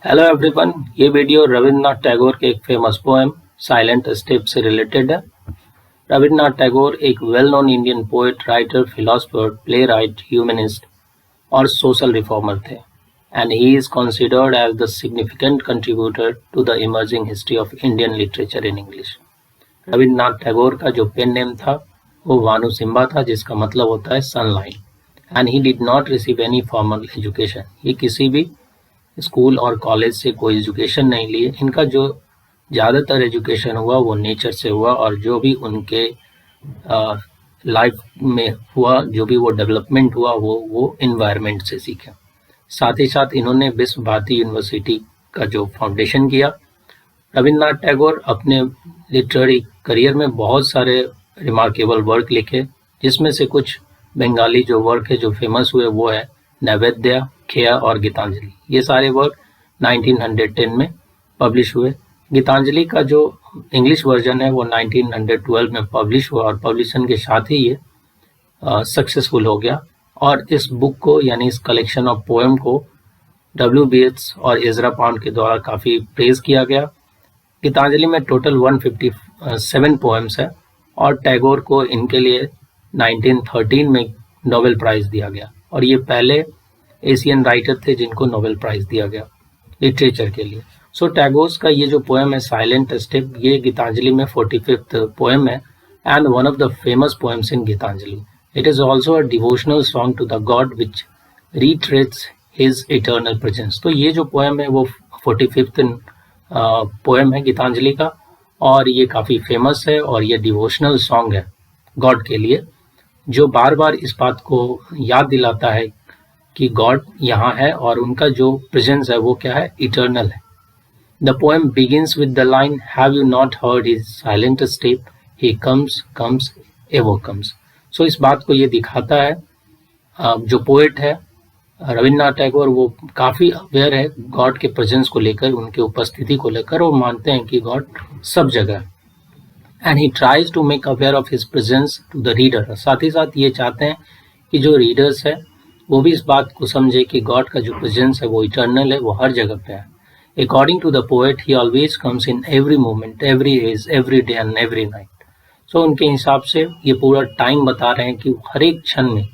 Hello everyone, ये video Rabindranath Tagore के एक फेमस पोएम साइलेंट स्टेप से रिलेटेड है। रविन्द्रनाथ टैगोर एक well known Indian poet, writer, philosopher, playwright, humanist और सोशल रिफॉर्मर थे and he is considered as the significant contributor to the emerging history of Indian literature in English. Rabindranath Tagore का जो pen name था वो वानु Simba था, जिसका मतलब होता है sunlight, and he did not receive any formal education. ये किसी भी स्कूल और कॉलेज से कोई एजुकेशन नहीं लिए। इनका जो ज़्यादातर एजुकेशन हुआ वो नेचर से हुआ, और जो भी उनके लाइफ में हुआ, जो भी वो डेवलपमेंट हुआ वो इन्वायरमेंट से सीखा। साथ ही साथ इन्होंने विश्व भारती यूनिवर्सिटी का जो फाउंडेशन किया। रविन्द्रनाथ टैगोर अपने लिटरेरी करियर में बहुत सारे रिमार्केबल वर्क लिखे, जिसमें से कुछ बंगाली जो वर्क है जो फेमस हुए वो है नैवेद्य, खेया और गीतांजलि। ये सारे वर्क 1910 में पब्लिश हुए। गीतांजलि का जो इंग्लिश वर्जन है वो 1912 में पब्लिश हुआ, और पब्लिशन के साथ ही ये सक्सेसफुल हो गया। और इस बुक को, यानी इस कलेक्शन ऑफ पोएम को W.B. येट्स और एजरा पाउंड के द्वारा काफ़ी प्रेज किया गया। गीतांजलि में टोटल 157 पोएम्स है, और टैगोर को इनके लिए 1913 में नोबेल प्राइज़ दिया गया, और ये पहले एशियन राइटर थे जिनको नोबेल प्राइज़ दिया गया लिटरेचर के लिए। सो टैगोर का ये जो पोएम है साइलेंट स्टेप, ये गीतांजलि में 45th पोएम है and one of the famous poems in Gitanjali. It is also a devotional song to the god which retreats his eternal presence. तो ये जो पोएम है वो 45th पोएम है गीतांजलि का, और ये काफ़ी फेमस है, और ये डिवोशनल सॉन्ग है गॉड के लिए, जो बार बार इस बात को याद दिलाता है कि गॉड यहाँ है और उनका जो प्रेजेंस है वो क्या है, इटर्नल है। The poem begins with the line, have you not heard his silent step, he comes comes ever comes. So इस बात को ये दिखाता है, जो पोएट है रविन्द्रनाथ टैगोर, वो काफ़ी अवेयर है गॉड के प्रेजेंस को लेकर, उनके उपस्थिति को लेकर, और मानते हैं कि गॉड सब जगह है। And he tries to make aware of his presence to the reader. साथ ही साथ ये चाहते हैं कि जो रीडर्स है वो भी इस बात को समझे कि गॉड का जो प्रेजेंस है वो इटर्नल है, वो हर जगह पे है। According to the poet, he always comes in every moment, every age, every day and every night. So उनके हिसाब से ये पूरा टाइम बता रहे हैं कि हर एक क्षण में,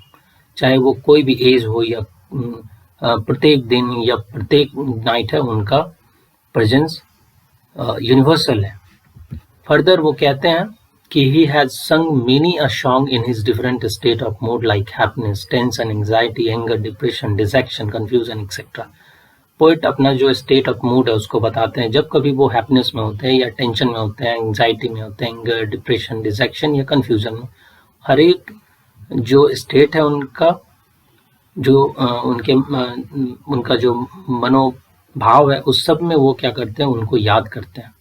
चाहे वो कोई भी एज हो या प्रत्येक दिन या प्रत्येक नाइट है, उनका प्रेजेंस यूनिवर्सल है। फर्दर वो कहते हैं कि he has sung many a song in his different state of mood like happiness, tension, anxiety, anger, depression, distraction, confusion, etc. Poet अपना जो स्टेट ऑफ मूड है उसको बताते हैं। जब कभी वो हैप्पीनेस में होते हैं या टेंशन में होते हैं, एंग्जाइटी में होते हैं, एंगर, डिप्रेशन, डिस्ट्रैक्शन या कंफ्यूजन में, हर एक जो स्टेट है उनका जो उनका जो मनोभाव है उस सब में वो क्या करते हैं, उनको याद करते हैं।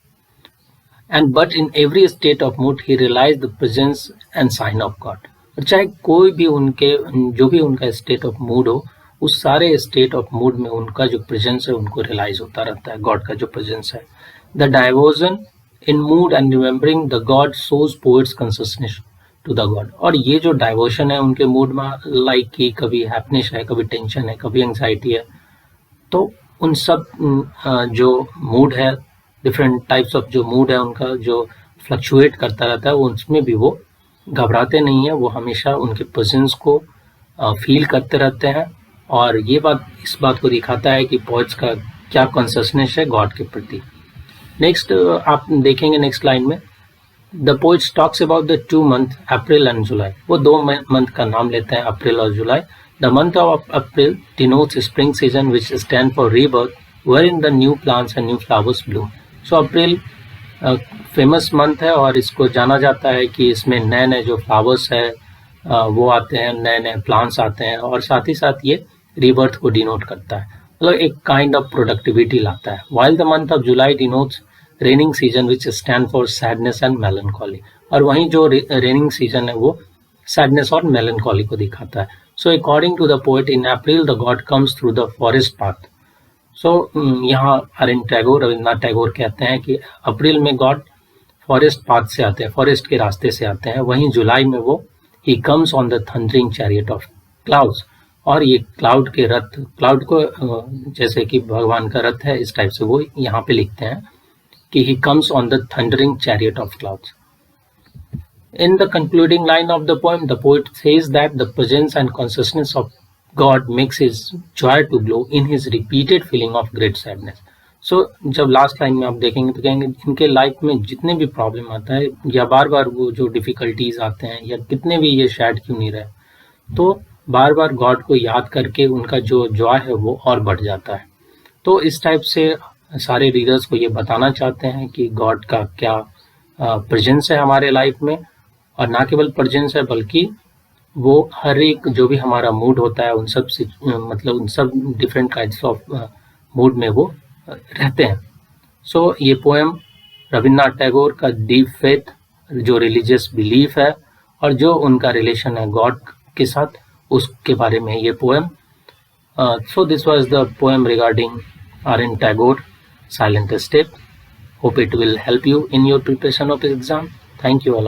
And but in every state of mood he realized the presence and sign of God। और चाहे कोई भी जो भी उनका स्टेट ऑफ मूड हो, उस सारे स्टेट ऑफ मूड में उनका जो प्रेजेंस है उनको रियलाइज होता रहता है, गॉड का जो प्रेजेंस है। The diversion in mood and remembering the god shows poet's consistence to the god. और ये जो डाइवर्शन है उनके मूड में, लाइक कि कभी हैप्पीनेस है, कभी टेंशन है, कभी एंग्जाइटी है, तो उन सब जो मूड है, डिफरेंट टाइप्स ऑफ जो मूड है उनका जो फ्लक्चुएट करता रहता है, उसमें भी वो घबराते नहीं है, वो हमेशा उनके प्रेजेंस को फील करते रहते हैं। और ये बात इस बात को दिखाता है कि पोएट्स का क्या कॉन्शियसनेस है गॉड के प्रति। नेक्स्ट आप देखेंगे नेक्स्ट लाइन में, the poets talks about the 2 months April and July. वो 2 मंथ का नाम लेते हैं, अप्रैल और July. The month of April denotes spring season which stand for rebirth, wherein the new plants and new flowers bloom। So April famous month है, और इसको जाना जाता है कि इसमें नए नए जो फ्लावर्स है वो आते हैं, नए नए प्लांट्स आते हैं, और साथ ही साथ ये रीबर्थ को डिनोट करता है, मतलब एक काइंड ऑफ प्रोडक्टिविटी लाता है। While the month of July denotes raining season which stand for sadness and melancholy. और वहीं जो रेनिंग सीजन है वो सैडनेस और मेलनकॉली को दिखाता है। So according to the poet, in April the god comes through the forest path. So यहाँ रविन्द्रनाथ टैगोर कहते हैं कि अप्रैल में गॉड फॉरेस्ट पाथ से आते हैं, फॉरेस्ट के रास्ते से आते हैं। वहीं जुलाई में वो he comes on the thundering chariot of clouds, और ये क्लाउड के रथ, क्लाउड को जैसे कि भगवान का रथ है, इस टाइप से वो यहाँ पे लिखते हैं कि he comes on the thundering chariot of clouds. In the concluding line of the poet says that the presence and consciousness of God makes his joy to glow in his repeated feeling of great sadness. So जब last line में आप देखेंगे तो कहेंगे इनके life में जितने भी प्रॉब्लम आता है या बार बार वो जो डिफिकल्टीज आते हैं या कितने भी ये सैड क्यों नहीं रहे, तो बार बार गॉड को याद करके उनका जो जॉय है वो और बढ़ जाता है। तो इस टाइप से सारे रीडर्स को ये बताना चाहते हैं कि गॉड का क्या प्रेजेंस है हमारे लाइफ में, और ना केवल प्रेजेंस है बल्कि वो हर एक जो भी हमारा मूड होता है उन सब से मतलब उन सब डिफरेंट काइंड्स ऑफ मूड में वो रहते हैं। सो ये पोएम रविन्द्रनाथ टैगोर का डीप फेथ, जो रिलीजियस बिलीफ है और जो उनका रिलेशन है गॉड के साथ, उसके बारे में ये poem. So this was the poem regarding R.N. Tagore, Silent Step. Hope it will help you in your preparation of exam. Thank you all.